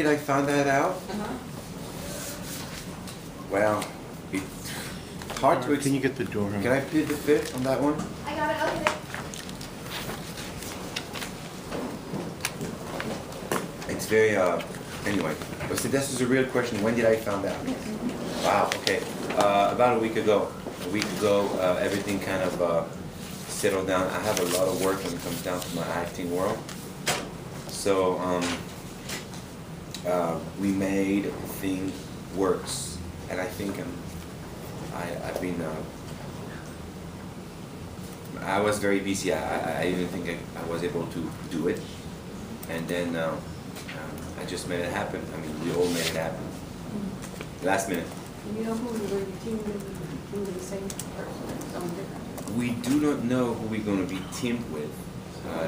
did I find that out? Well, it's hard to Can you get the door? Can I plead the fifth on that one? I got it, okay. It's very, anyway. But so this is a real question. When did I find out? Wow, okay. About a week ago. A week ago, everything kind of settled down. I have a lot of work when it comes down to my acting world. So, we made Thing Works. And I think I've been, I was very busy. I didn't think I was able to do it. And then I just made it happen. I mean, we all made it happen. Last minute. You know who you're going to be teaming with, the same person or someone different? We do not know who we're going to be teamed with.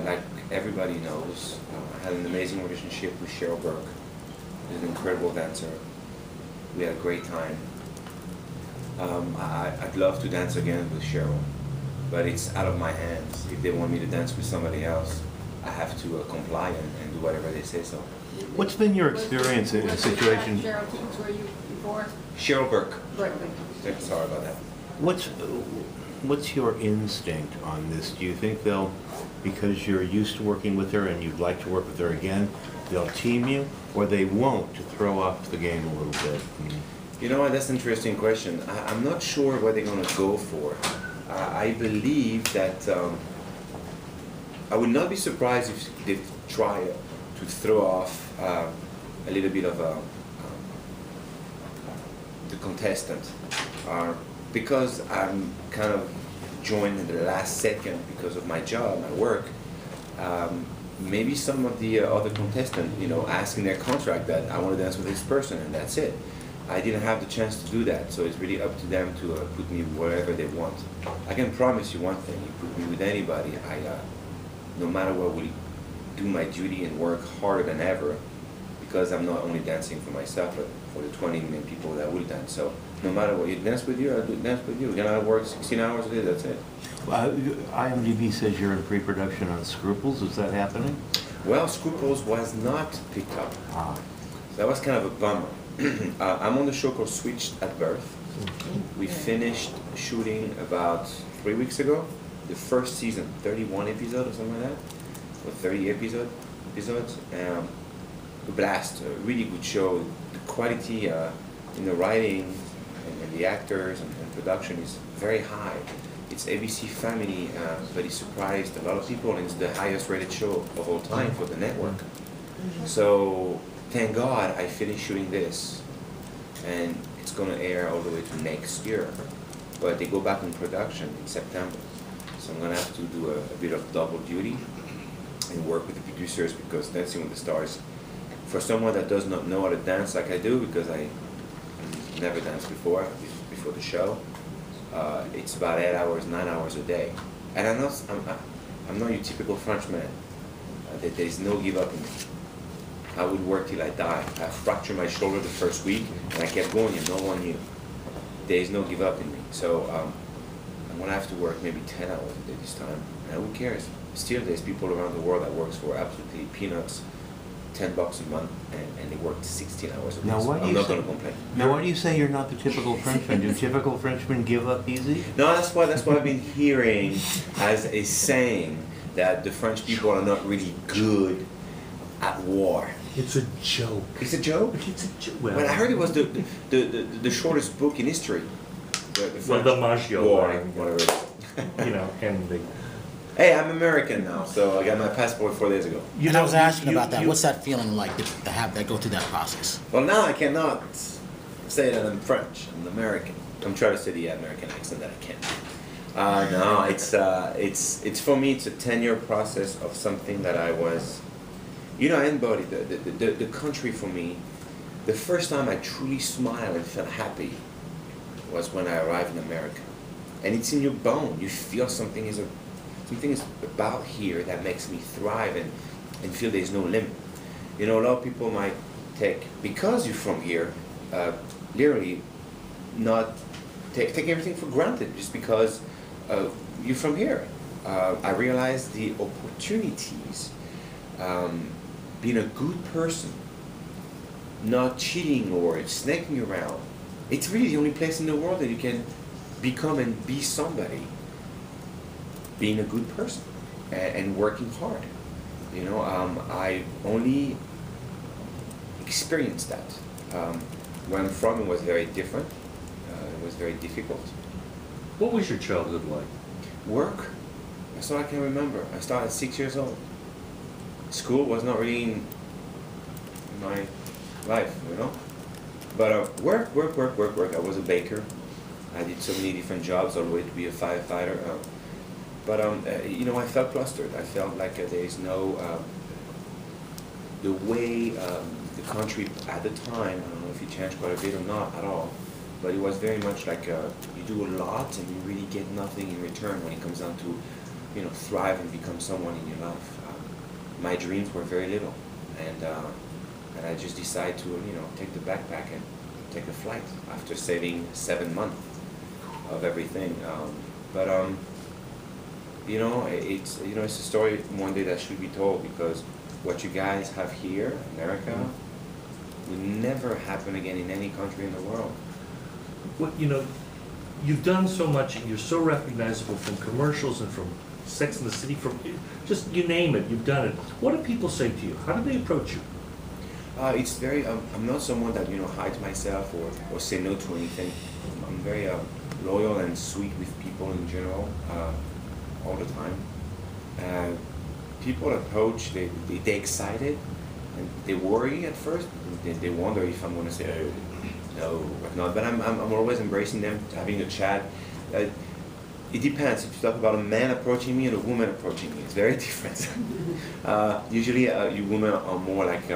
Like everybody knows, I had an amazing relationship with Cheryl Burke. She's an incredible dancer. We had a great time. I'd love to dance again with Cheryl, but it's out of my hands. If they want me to dance with somebody else, I have to comply and do whatever they say so. What's been your experience in a situation? Cheryl teams were you before? Cheryl Burke. Berkeley. Sorry about that. What's your instinct on this? Do you think they'll, because you're used to working with her and you'd like to work with her again, they'll team you, or they won't, to throw off the game a little bit? You know what, that's an interesting question. I'm not sure what they're going to go for. I believe that I would not be surprised if they try to throw off a little bit of the contestant. Because I'm kind of joined in the last second because of my job, my work, maybe some of the other contestants, you know, asking their contract that I want to dance with this person and that's it. I didn't have the chance to do that, so it's really up to them to put me wherever they want. I can promise you one thing: you put me with anybody, no matter what, will do my duty and work harder than ever, because I'm not only dancing for myself, but for the 20 million people that will dance. So no matter what, you dance with you, I'll dance with you. We're gonna work 16 hours a day. That's it. IMDb says you're in pre-production on Scruples. Is that happening? Well, Scruples was not picked up. So that was kind of a bummer. I'm on the show called Switched at Birth. We finished shooting about 3 weeks ago. The first season, 31 episodes or something like that, or 30 episodes. A blast, a really good show. The quality in the writing and the actors and production is very high. It's ABC Family, but it surprised a lot of people, and it's the highest rated show of all time for the network. So thank God I finished shooting this, and it's going to air all the way to next year. But they go back in production in September. So I'm going to have to do a bit of double duty and work with the producers, because Dancing with the Stars, for someone that does not know how to dance like I do, because I never danced before the show, it's about 8 hours, 9 hours a day. And I'm not your typical Frenchman. There's no give up in me. I would work till I die. I fractured my shoulder the first week, and I kept going, and no one knew. There's no give up in me. So I'm gonna have to work maybe 10 hours a day this time. And who cares? Still, there's people around the world that works for absolutely peanuts, $10 a month, and they work 16 hours a week. Now, So I'm not gonna complain. Now, why do you say you're not the typical Frenchman? Do typical Frenchmen give up easy? No, that's what I've been hearing as a saying, that the French people are not really good at war. It's a joke. It's a joke? It's a joke. Well, I heard it was the shortest book in history. The Well, the Maggio War, line, whatever it is. you know, and the Hey, I'm American now, so I got my passport 4 days ago. And I was asking about that. What's that feeling like to have that go through that process? Well, now I cannot say that I'm French. I'm American. I'm trying to say the American accent that I can. No, it's for me. It's a 10-year process of something that I was. You know, I embodied the country for me. The first time I truly smiled and felt happy was when I arrived in America, and it's in your bone. You feel something is about here that makes me thrive and feel there's no limit. You know, a lot of people might take, because you're from here, literally not take everything for granted just because you're from here. I realized the opportunities, being a good person, not cheating or snaking around. It's really the only place in the world that you can become and be somebody, being a good person and working hard. You know, I only experienced that. Where I'm from, it was very different. It was very difficult. What was your childhood like? Work, that's all I can remember. I started at 6 years old. School was not really in my life, you know. But work. I was a baker. I did so many different jobs all the way to be a firefighter. You know, I felt clustered. I felt like there is no, the way the country at the time, I don't know if it changed quite a bit or not at all, but it was very much like you do a lot and you really get nothing in return when it comes down to, you know, thrive and become someone in your life. My dreams were very little, and I just decided to, you know, take the backpack and take a flight after saving 7 months of everything. You know, it's a story one day that should be told, because what you guys have here, America, will never happen again in any country in the world. What, you know, you've done so much, and you're so recognizable from commercials and from Sex and the City, from just you name it, you've done it. What do people say to you? How do they approach you? It's very, I'm not someone that, you know, hides myself or say no to anything. I'm very loyal and sweet with people in general, all the time. People approach, they're excited, and they worry at first. They wonder if I'm going to say, oh, no, whatnot. But I'm always embracing them, having a chat. It depends. If you talk about a man approaching me and a woman approaching me, it's very different. Usually, you women are more like,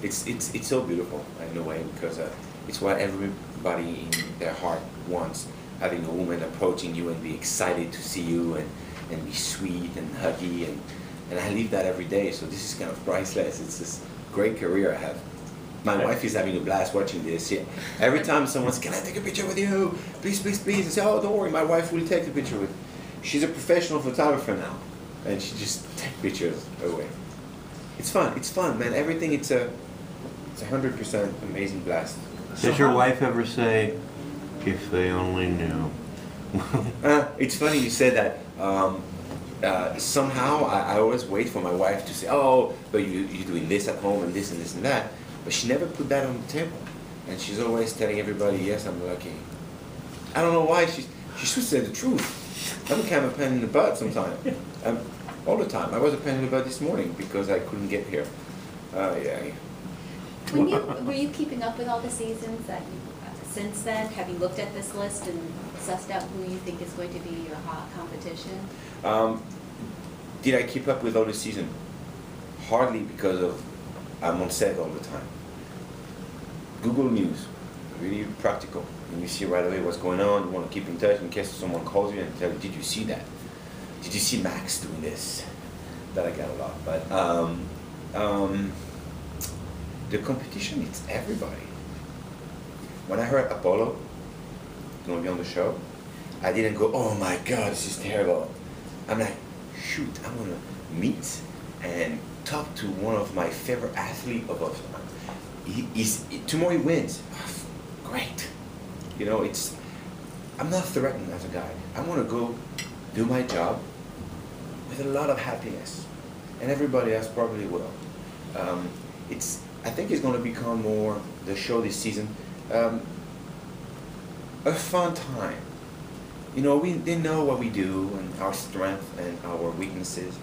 it's so beautiful in a way, because it's what everybody in their heart wants. Having a woman approaching you and be excited to see you and be sweet and huggy, and I live that every day, so this is kind of priceless. It's this great career I have. My wife is having a blast watching this. Yeah. Every time someone says, "Can I take a picture with you? Please, please, please." I say, "Oh, don't worry, my wife will take the picture with." She's a professional photographer now, and she just takes pictures away. It's fun, man. Everything, it's a 100% amazing blast. Does your wife ever say, "If they only knew"? It's funny you said that. Somehow I always wait for my wife to say, "Oh, but you're doing this at home and this and this and that," but she never put that on the table, and she's always telling everybody, "Yes, I'm lucky." I don't know why. She should say the truth. I'm kind of a pain in the butt sometimes, all the time. I was a pain in the butt this morning because I couldn't get here. Yeah. Were you keeping up with all the seasons that since then? Have you looked at this list and sussed out who you think is going to be your hot competition? Did I keep up with all the season? Hardly, because of I'm on set all the time. Google News, really practical. And you see right away what's going on. You want to keep in touch in case someone calls you and tell you, "Did you see that? Did you see Max doing this?" That I got a lot. But the competition, it's everybody. When I heard Apollo going to be on the show, I didn't go, "Oh my God, this is terrible." I'm like, shoot, I'm going to meet and talk to one of my favorite athletes of all time. Tomorrow he wins. Great. You know, I'm not threatened as a guy. I want to go do my job with a lot of happiness. And everybody else probably will. I think it's going to become more, the show this season, a fun time. You know, they know what we do and our strength and our weaknesses.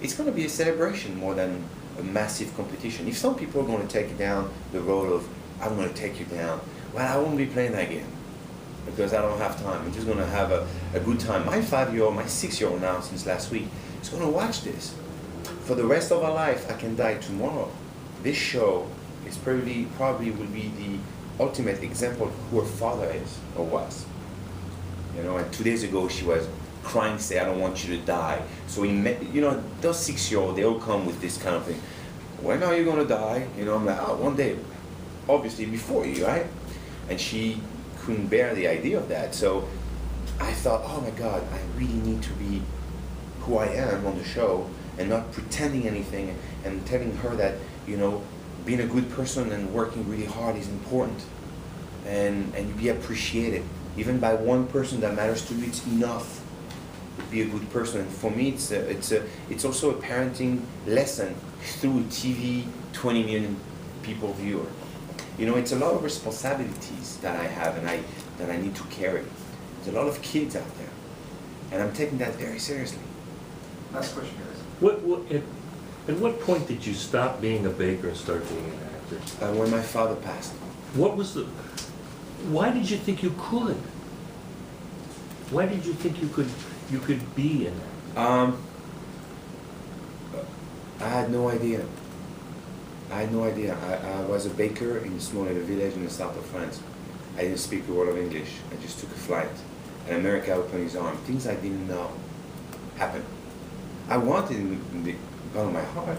It's going to be a celebration more than a massive competition. If some people are going to take down the road of, "I'm going to take you down," well, I won't be playing that game because I don't have time. I'm just going to have a good time. My 5-year-old, my 6-year-old now since last week, is going to watch this. For the rest of our life, I can die tomorrow. This show is probably will be the ultimate example of who her father is or was. You know, and 2 days ago she was crying, say, "I don't want you to die." So you know, those 6-year-olds, they all come with this kind of thing. "When are you gonna die?" You know, I'm like, "Oh, one day, obviously before you, right?" And she couldn't bear the idea of that. So I thought, oh my God, I really need to be who I am on the show and not pretending anything and telling her that, you know, being a good person and working really hard is important, and you be appreciated. Even by one person that matters to you, it's enough to be a good person. And for me, it's also a parenting lesson through TV, 20 million people viewer. You know, it's a lot of responsibilities that I have and that I need to carry. There's a lot of kids out there, and I'm taking that very seriously. Last question, guys. At what point did you stop being a baker and start being an actor? When my father passed. Why did you think you could? Why did you think you could be an actor? I had no idea. I was a baker in a small little village in the south of France. I didn't speak a word of English. I just took a flight. And America opened his arms. Things I didn't know happened. I wanted in the bottom of my heart